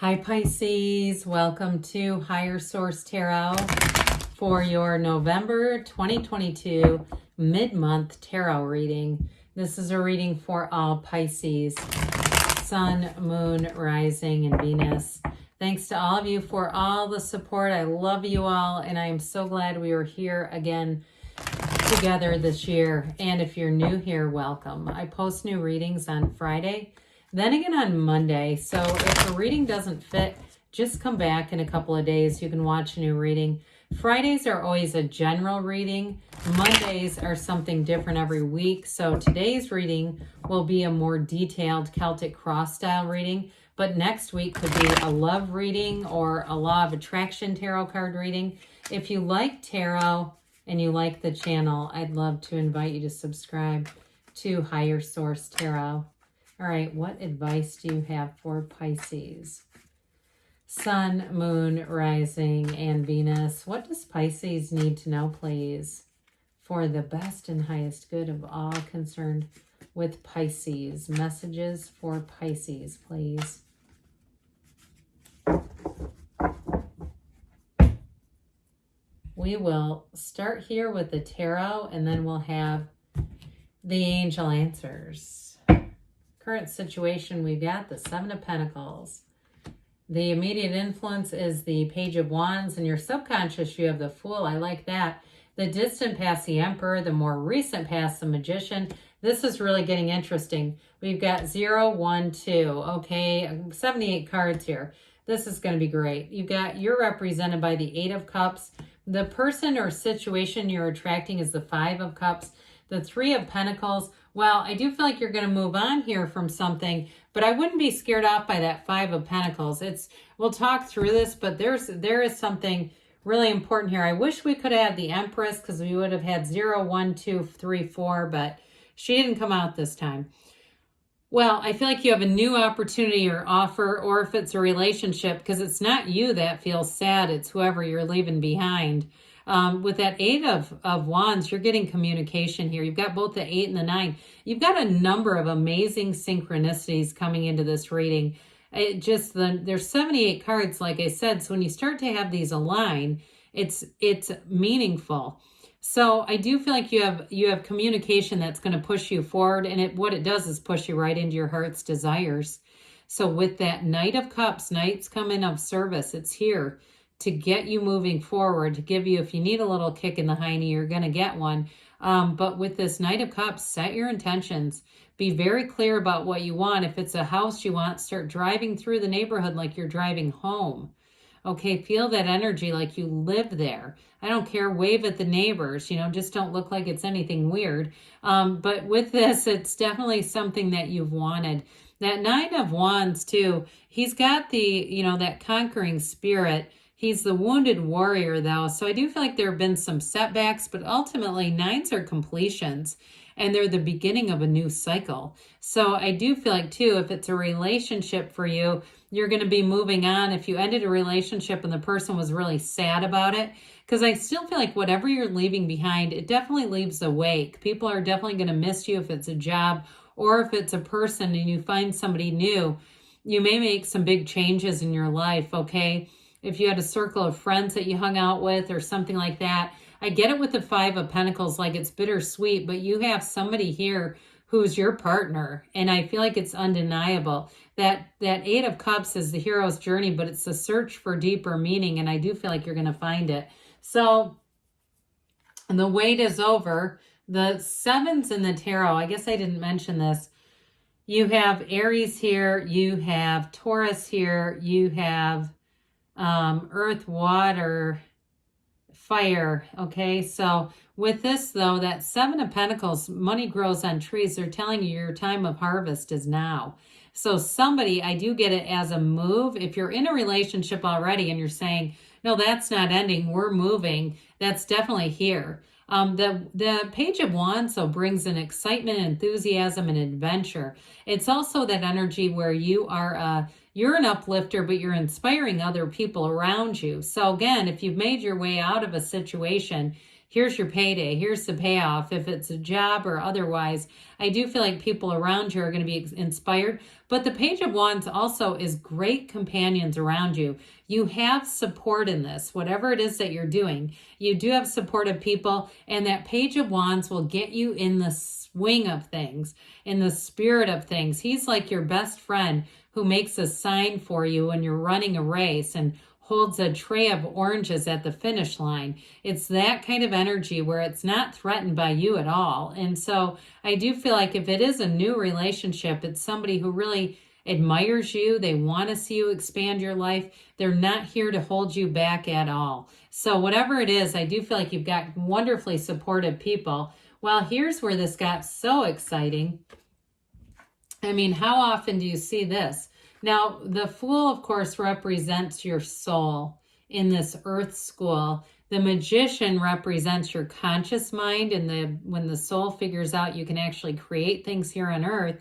Hi Pisces, welcome to Higher Source Tarot for your November 2022 mid-month tarot reading. This is a reading for all Pisces, Sun, Moon, Rising, and Venus. Thanks to all of you for all the support. I love you all, and I am so glad we are here again together this year. And if you're new here, welcome. I post new readings on Friday, then again on Monday. So if a reading doesn't fit, just come back in a couple of days. You can watch a new reading. Fridays are always a general reading. Mondays are something different every week. So today's reading will be a more detailed Celtic cross style reading. But next week could be a love reading or a law of attraction tarot card reading. If you like tarot and you like the channel, I'd love to invite you to subscribe to Higher Source Tarot. All right, what advice do you have for Pisces? Sun, Moon, Rising, and Venus. What does Pisces need to know, please, for the best and highest good of all concerned with Pisces? Messages for Pisces, please. We will start here with the tarot, and then we'll have the angel answers. Current situation, we've got the Seven of Pentacles. The immediate influence is the Page of Wands. In your subconscious, you have the Fool. I like that. The distant past, the Emperor. The more recent past, the Magician. This is really getting interesting. We've got 0, 1, 2. Okay, 78 cards here. This is going to be great. You're represented by the 8 of Cups. The person or situation you're attracting is the 5 of Cups. The 3 of Pentacles. Well, I do feel like you're going to move on here from something, but I wouldn't be scared off by that 5 of Pentacles. We'll talk through this, but there is something really important here. I wish we could have had the Empress, because we would have had 0, 1, 2, 3, 4, but she didn't come out this time. Well, I feel like you have a new opportunity or offer, or if it's a relationship, because it's not you that feels sad, it's whoever you're leaving behind. With that 8 of Wands, you're getting communication here. You've got both the 8 and the 9. You've got a number of amazing synchronicities coming into this reading. There's 78 cards, like I said. So when you start to have these align, it's meaningful. So I do feel like you have communication that's going to push you forward, and what it does is push you right into your heart's desires. So with that Knight of Cups, Knights come in of service. It's here to get you moving forward, to give you, if you need a little kick in the hiney, you're going to get one. But with this Knight of Cups, set your intentions. Be very clear about what you want. If it's a house you want, start driving through the neighborhood like you're driving home. Okay, feel that energy like you live there. I don't care, wave at the neighbors, just don't look like it's anything weird. But with this, it's definitely something that you've wanted. That 9 of Wands too, he's got the, that conquering spirit. He's the wounded warrior, though, so I do feel like there have been some setbacks, but ultimately 9s are completions, and they're the beginning of a new cycle. So I do feel like, too, if it's a relationship for you, you're going to be moving on. If you ended a relationship and the person was really sad about it, because I still feel like whatever you're leaving behind, it definitely leaves a wake. People are definitely going to miss you if it's a job, or if it's a person and you find somebody new. You may make some big changes in your life, okay? If you had a circle of friends that you hung out with or something like that. I get it with the 5 of Pentacles, like it's bittersweet, but you have somebody here who's your partner, and I feel like it's undeniable. That 8 of Cups is the hero's journey, but it's a search for deeper meaning, and I do feel like you're going to find it. So the wait is over. The 7s in the tarot, I guess I didn't mention this. You have Aries here, you have Taurus here, you have earth, water, fire. Okay, so with this though, that 7 of Pentacles, money grows on trees. They're telling you your time of harvest is now. So somebody, I do get it as a move. If you're in a relationship already and you're saying, no, that's not ending, we're moving, that's definitely here. The Page of Wands so brings an excitement, enthusiasm, and adventure. It's also that energy where you're an uplifter, but you're inspiring other people around you. So again, if you've made your way out of a situation, here's your payday, here's the payoff, if it's a job or otherwise. I do feel like people around you are going to be inspired. But the Page of Wands also is great companions around you. You have support in this, whatever it is that you're doing. You do have supportive people, and that Page of Wands will get you in the swing of things, in the spirit of things. He's like your best friend who makes a sign for you when you're running a race and holds a tray of oranges at the finish line. It's that kind of energy where it's not threatened by you at all. And so I do feel like if it is a new relationship, it's somebody who really admires you. They want to see you expand your life. They're not here to hold you back at all. So whatever it is, I do feel like you've got wonderfully supportive people. Well, here's where this got so exciting. I mean, how often do you see this? Now, the Fool, of course, represents your soul in this earth school. The Magician represents your conscious mind, and when the soul figures out you can actually create things here on earth.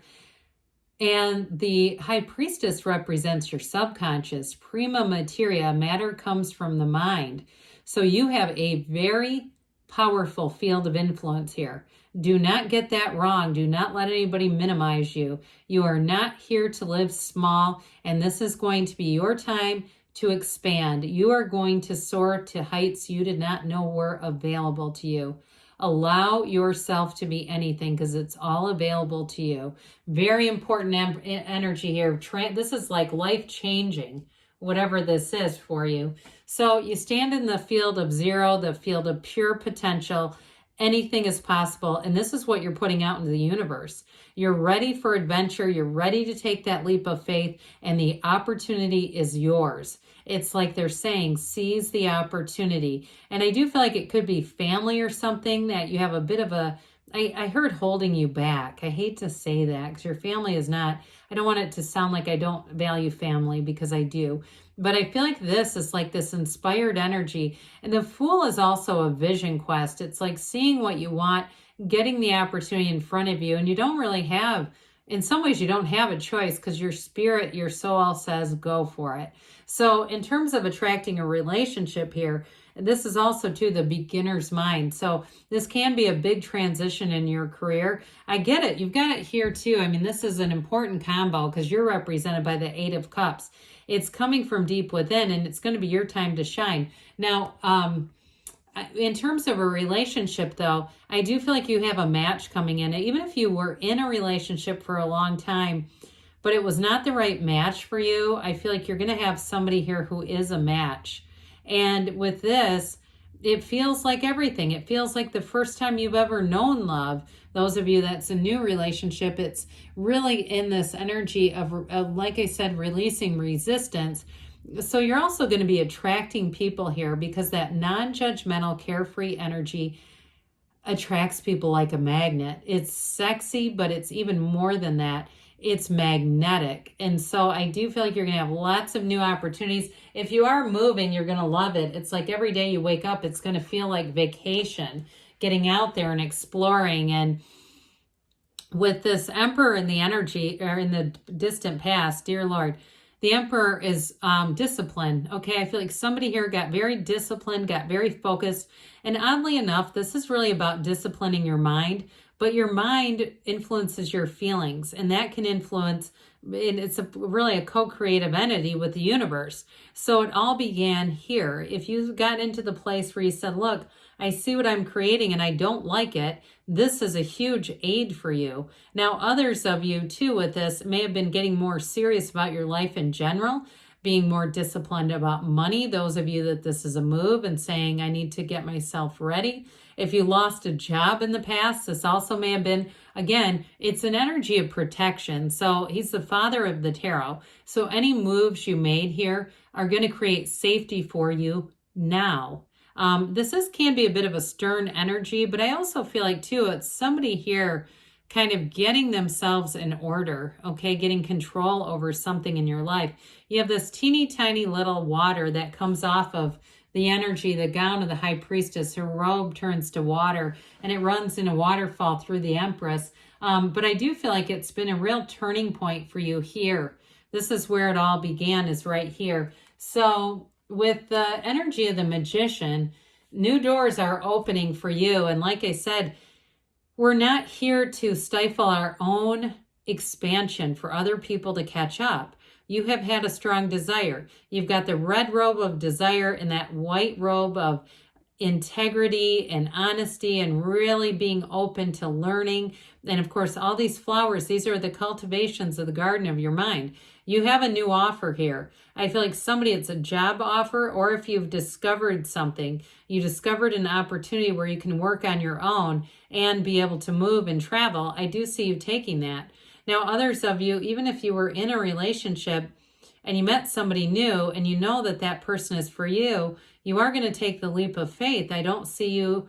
And the High Priestess represents your subconscious. Prima materia, matter comes from the mind. So you have a very powerful field of influence here. Do not get that wrong. Do not let anybody minimize you. You are not here to live small, and this is going to be your time to expand. You are going to soar to heights you did not know were available to you. Allow yourself to be anything because it's all available to you. Very important energy here. This is like life-changing, whatever this is for you. So you stand in the field of zero, the field of pure potential. Anything is possible, and this is what you're putting out into the universe. You're ready for adventure. You're ready to take that leap of faith, and the opportunity is yours. It's like they're saying, seize the opportunity. And I do feel like it could be family or something that you have a bit of a, I heard holding you back. I hate to say that because your family is not, I don't want it to sound like I don't value family because I do. But I feel like this is like this inspired energy. And the Fool is also a vision quest. It's like seeing what you want, getting the opportunity in front of you. And you don't really have, in some ways, you don't have a choice because your spirit, your soul says, go for it. So in terms of attracting a relationship here, this is also too the beginner's mind. So this can be a big transition in your career. I get it. You've got it here too. I mean, this is an important combo because you're represented by the Eight of Cups. It's coming from deep within, and it's going to be your time to shine. Now, in terms of a relationship, though, I do feel like you have a match coming in. Even if you were in a relationship for a long time, but it was not the right match for you, I feel like you're going to have somebody here who is a match. And with this, it feels like everything. It feels like the first time you've ever known love. Those of you that's a new relationship, it's really in this energy of like I said, releasing resistance. So you're also going to be attracting people here because that non-judgmental, carefree energy attracts people like a magnet. It's sexy, but it's even more than that. It's magnetic. And so I do feel like you're going to have lots of new opportunities. If you are moving, you're going to love it. It's like every day you wake up, it's going to feel like vacation, getting out there and exploring. And with this Emperor in the energy, or in the distant past, dear Lord, the Emperor is discipline. Okay, I feel like somebody here got very disciplined, got very focused. And oddly enough, this is really about disciplining your mind. But your mind influences your feelings, and that can influence, and it's really a co-creative entity with the universe. So it all began here. If you got into the place where you said, look, I see what I'm creating and I don't like it, this is a huge aid for you. Now, others of you too with this may have been getting more serious about your life in general, being more disciplined about money. Those of you that this is a move and saying, I need to get myself ready. If you lost a job in the past, this also may have been, again, it's an energy of protection. So he's the father of the tarot. So any moves you made here are going to create safety for you now. This can be a bit of a stern energy, but I also feel like too, it's somebody here kind of getting themselves in order, okay, getting control over something in your life. You have this teeny tiny little water that comes off of the energy, the gown of the High Priestess. Her robe turns to water and it runs in a waterfall through the Empress. But I do feel like it's been a real turning point for you here. This is where it all began, is right here. So with the energy of the Magician, new doors are opening for you. And like I said, we're not here to stifle our own expansion for other people to catch up. You have had a strong desire. You've got the red robe of desire and that white robe of integrity and honesty and really being open to learning. And of course, all these flowers, these are the cultivations of the garden of your mind. You have a new offer here. I feel like somebody, it's a job offer, or if you've discovered something, you discovered an opportunity where you can work on your own and be able to move and travel. I do see you taking that. Now, others of you, even if you were in a relationship and you met somebody new and you know that that person is for you, you are going to take the leap of faith. I don't see you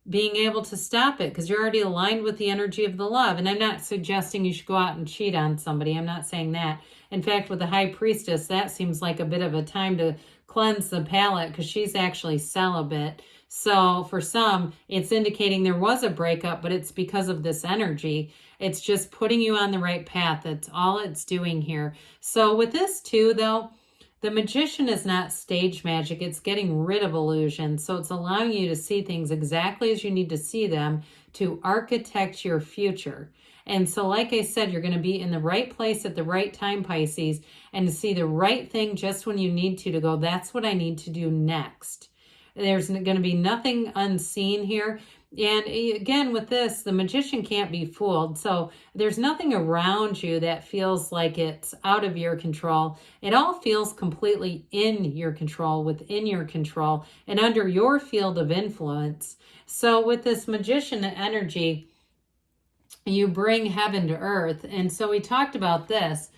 being able to stop it because you're already aligned with the energy of the love. And I'm not suggesting you should go out and cheat on somebody. I'm not saying that. In fact, with the High Priestess, that seems like a bit of a time to cleanse the palate because she's actually celibate. So for some, it's indicating there was a breakup, but it's because of this energy. It's just putting you on the right path. That's all it's doing here. So with this too, though, the Magician is not stage magic. It's getting rid of illusions. So it's allowing you to see things exactly as you need to see them to architect your future. And so like I said, you're going to be in the right place at the right time, Pisces, and to see the right thing just when you need to go, that's what I need to do next. There's going to be nothing unseen here. And again, with this, the Magician can't be fooled. So there's nothing around you that feels like it's out of your control. It all feels completely in your control, within your control, and under your field of influence. So with this Magician energy, you bring heaven to earth. And so we talked about this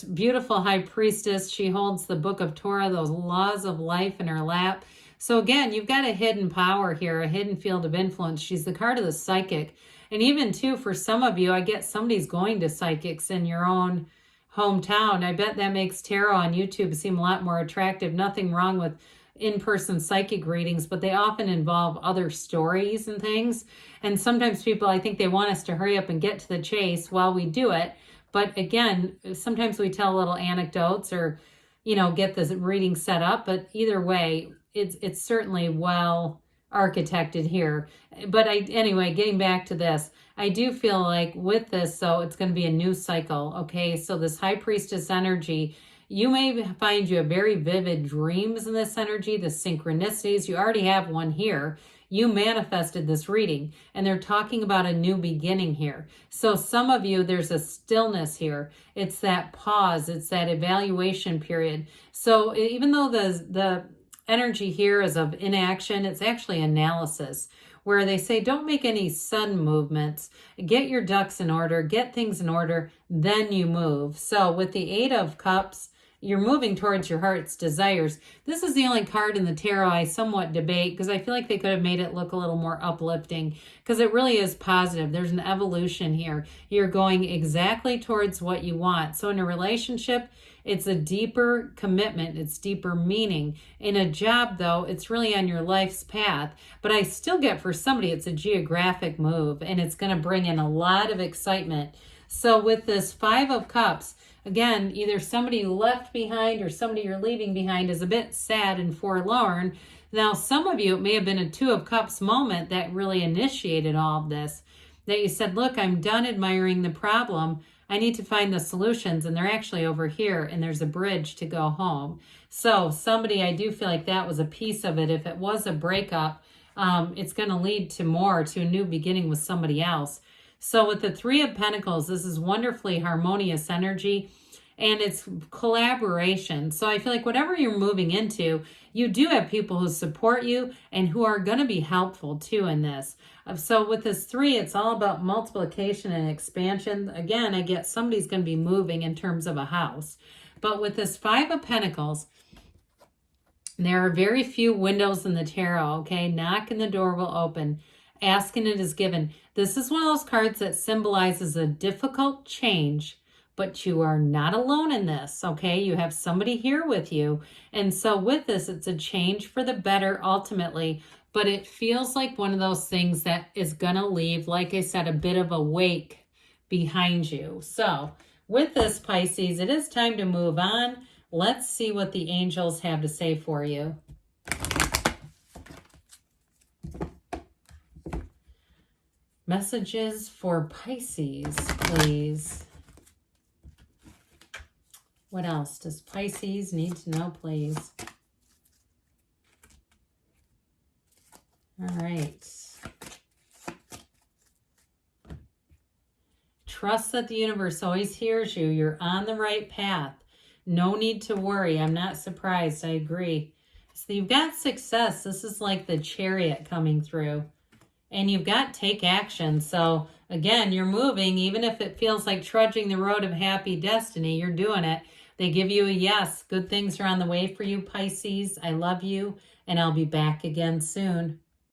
beautiful High Priestess. She holds the Book of Torah, those laws of life in her lap. So again, you've got a hidden power here, a hidden field of influence. She's the card of the psychic. And even too, for some of you, I get somebody's going to psychics in your own hometown. I bet that makes tarot on YouTube seem a lot more attractive. Nothing wrong with in-person psychic readings, but they often involve other stories and things. And sometimes people, I think they want us to hurry up and get to the chase while we do it. But again, sometimes we tell little anecdotes or, get the reading set up. But either way, it's certainly well architected here. But anyway, getting back to this, I do feel like with this, so it's going to be a new cycle. Okay, so this High Priestess energy, you may find you have very vivid dreams in this energy, the synchronicities. You already have one here. You manifested this reading, and they're talking about a new beginning here. So some of you, there's a stillness here. It's that pause. It's that evaluation period. So even though the energy here is of inaction, it's actually analysis, where they say don't make any sudden movements. Get your ducks in order, get things in order, then you move. So with the Eight of Cups, you're moving towards your heart's desires. This is the only card in the tarot I somewhat debate because I feel like they could have made it look a little more uplifting because it really is positive. There's an evolution here. You're going exactly towards what you want. So in a relationship, it's a deeper commitment. It's deeper meaning. In a job, though, it's really on your life's path. But I still get for somebody, it's a geographic move, and it's going to bring in a lot of excitement. So with this Five of Cups, again, either somebody you left behind or somebody you're leaving behind is a bit sad and forlorn. Now, some of you, it may have been a Two of Cups moment that really initiated all of this. That you said, look, I'm done admiring the problem. I need to find the solutions, and they're actually over here, and there's a bridge to go home. So somebody, I do feel like that was a piece of it. If it was a breakup, it's going to lead to a new beginning with somebody else. So with the Three of Pentacles, this is wonderfully harmonious energy, and it's collaboration. So I feel like whatever you're moving into, you do have people who support you and who are going to be helpful too in this. So with this 3, it's all about multiplication and expansion. Again, I get somebody's going to be moving in terms of a house. But with this 5 of Pentacles, there are very few windows in the tarot, okay? Knock and the door will open. Asking it is given. This is one of those cards that symbolizes a difficult change, but you are not alone in this, okay? You have somebody here with you. And so with this, it's a change for the better ultimately, but it feels like one of those things that is going to leave, like I said, a bit of a wake behind you. So with this, Pisces, it is time to move on. Let's see what the angels have to say for you. Messages for Pisces, please. What else does Pisces need to know, please? All right. Trust that the universe always hears you. You're on the right path. No need to worry. I'm not surprised. I agree. So you've got success. This is like the Chariot coming through. And you've got take action. So again, you're moving. Even if it feels like trudging the road of happy destiny, you're doing it. They give you a yes. Good things are on the way for you, Pisces. I love you, and I'll be back again soon.